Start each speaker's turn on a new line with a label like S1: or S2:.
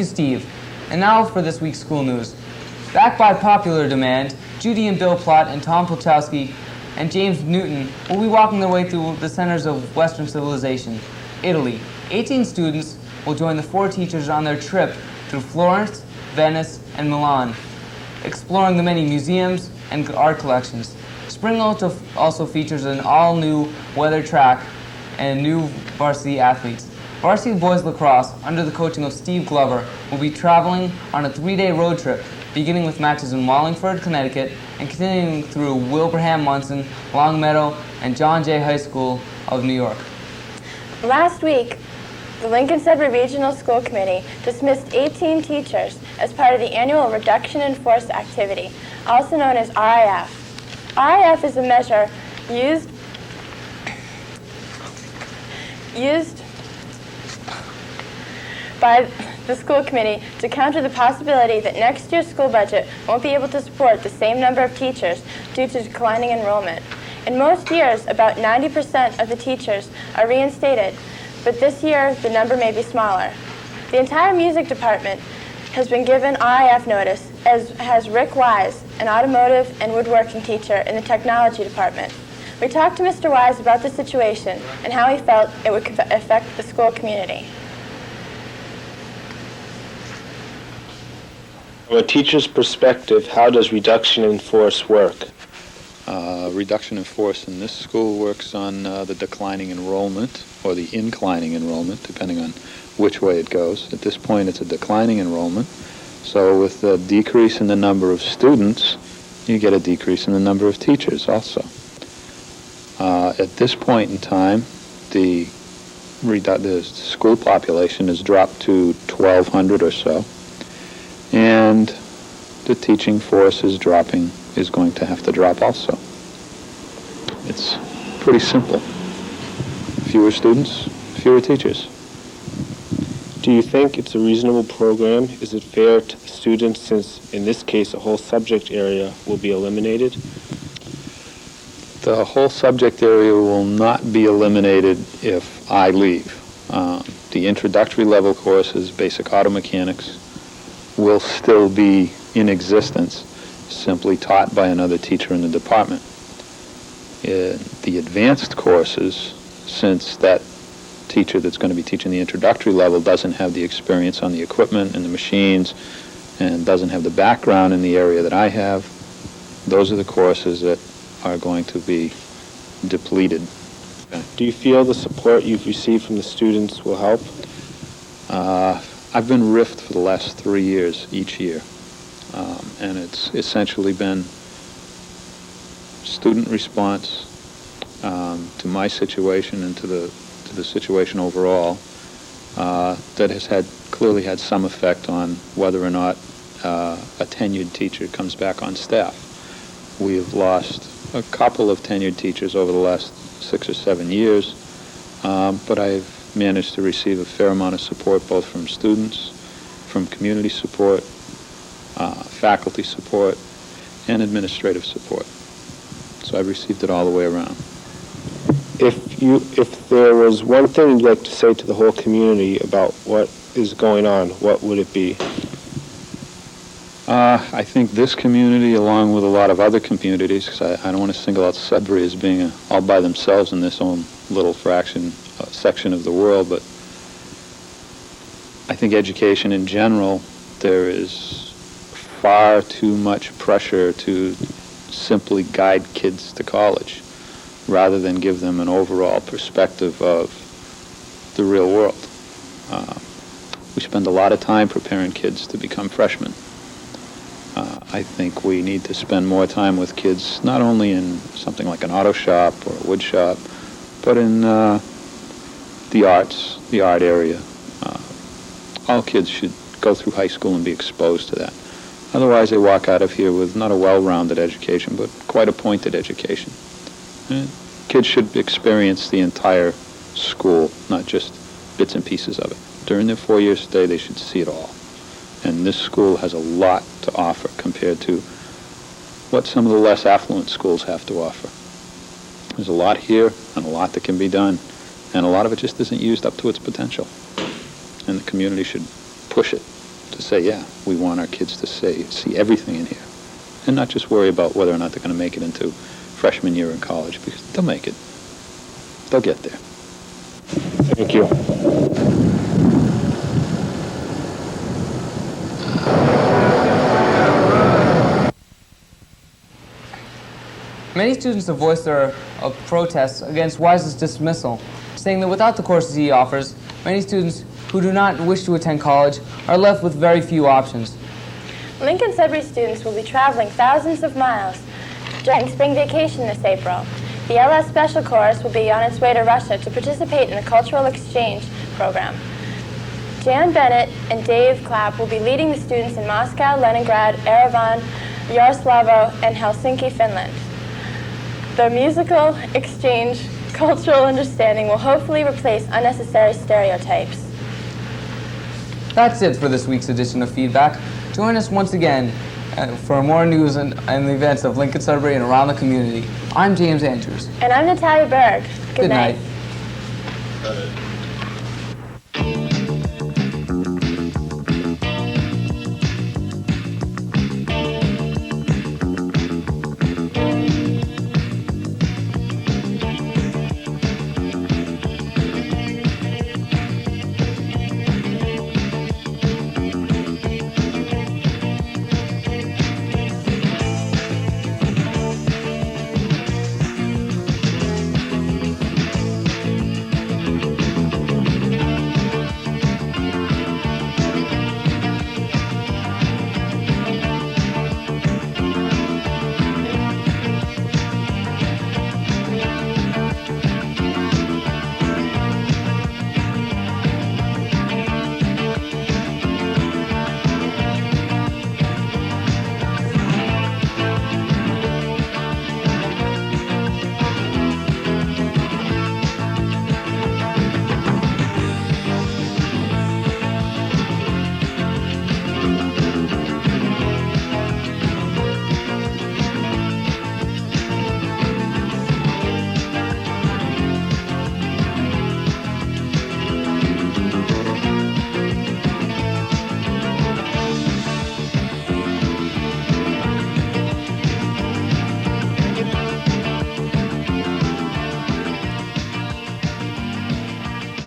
S1: you, Steve. And now for this week's school news. Backed by popular demand, Judy and Bill Plott and Tom Polchowski and James Newton will be walking their way through the centers of Western civilization, Italy. 18 students will join the 4 teachers on their trip through Florence, Venice, and Milan, exploring the many museums and art collections. Spring also features an all-new weather track and new varsity athletes. Varsity boys lacrosse, under the coaching of Steve Glover, will be traveling on a 3-day road trip, beginning with matches in Wallingford, Connecticut, and continuing through Wilbraham, Munson, Longmeadow, and John Jay High School of New York.
S2: Last week, the Lincoln-Sudbury Regional School Committee dismissed 18 teachers as part of the annual Reduction in Force activity, also known as RIF. RIF is a measure used by the school committee to counter the possibility that next year's school budget won't be able to support the same number of teachers due to declining enrollment. In most years, about 90% of the teachers are reinstated, but this year the number may be smaller. The entire music department has been given RIF notice, as has Rick Wise, an automotive and woodworking teacher in the technology department. We talked to Mr. Wise about the situation and how he felt it would affect the school community.
S3: From a teacher's perspective, how does reduction in force work?
S4: Reduction in force in this school works on the declining enrollment, or the inclining enrollment, depending on which way it goes. At this point, it's a declining enrollment. So with the decrease in the number of students, you get a decrease in the number of teachers also. At this point in time, the school population has dropped to 1,200 or so, and the teaching force is going to have to drop also. It's pretty simple. Fewer students, fewer teachers.
S3: Do you think it's a reasonable program? Is it fair to the students, since in this case a whole subject area will be eliminated?
S4: The whole subject area will not be eliminated if I leave. The introductory level courses, basic auto mechanics, will still be in existence, simply taught by another teacher in the department. The advanced courses, since that teacher that's going to be teaching the introductory level doesn't have the experience on the equipment and the machines and doesn't have the background in the area that I have, those are the courses that are going to be depleted.
S3: Do you feel the support you've received from the students will help?
S4: I've been RIFed for the last 3 years, each year, and it's essentially been student response to my situation and to the situation overall that has clearly had some effect on whether or not a tenured teacher comes back on staff. We have lost a couple of tenured teachers over the last 6 or 7 years, but I've managed to receive a fair amount of support both from students, from community support, faculty support, and administrative support. So I've received it all the way around.
S3: If there was one thing you'd like to say to the whole community about what is going on, what would it be?
S4: I think this community, along with a lot of other communities, because I don't want to single out Sudbury as being all by themselves in this own little section of the world, but I think education in general, there is far too much pressure to simply guide kids to college, rather than give them an overall perspective of the real world. We spend a lot of time preparing kids to become freshmen. I think we need to spend more time with kids, not only in something like an auto shop or a wood shop, but in the art area. All kids should go through high school and be exposed to that. Otherwise, they walk out of here with not a well-rounded education, but quite a pointed education. And kids should experience the entire school, not just bits and pieces of it. During their 4-year stay, they should see it all. And this school has a lot to offer compared to what some of the less affluent schools have to offer. There's a lot here and a lot that can be done, and a lot of it just isn't used up to its potential. And the community should push it to say, yeah, we want our kids to see everything in here, and not just worry about whether or not they're going to make it into freshman year in college, because they'll make it. They'll get there.
S3: Thank you.
S1: Many students have voiced their protests against Wise's dismissal, saying that without the courses he offers, many students who do not wish to attend college are left with very few options.
S2: Lincoln-Sudbury students will be traveling thousands of miles during spring vacation this April. The LS Special Course will be on its way to Russia to participate in the cultural exchange program. Jan Bennett and Dave Clapp will be leading the students in Moscow, Leningrad, Erevan, Yaroslavl, and Helsinki, Finland. The musical exchange cultural understanding will hopefully replace unnecessary stereotypes.
S1: That's it for this week's edition of Feedback. Join us once again for more news and the events of Lincoln-Sudbury and around the community. I'm James Andrews.
S2: And I'm Natalia Berg. Good night.
S1: Good night.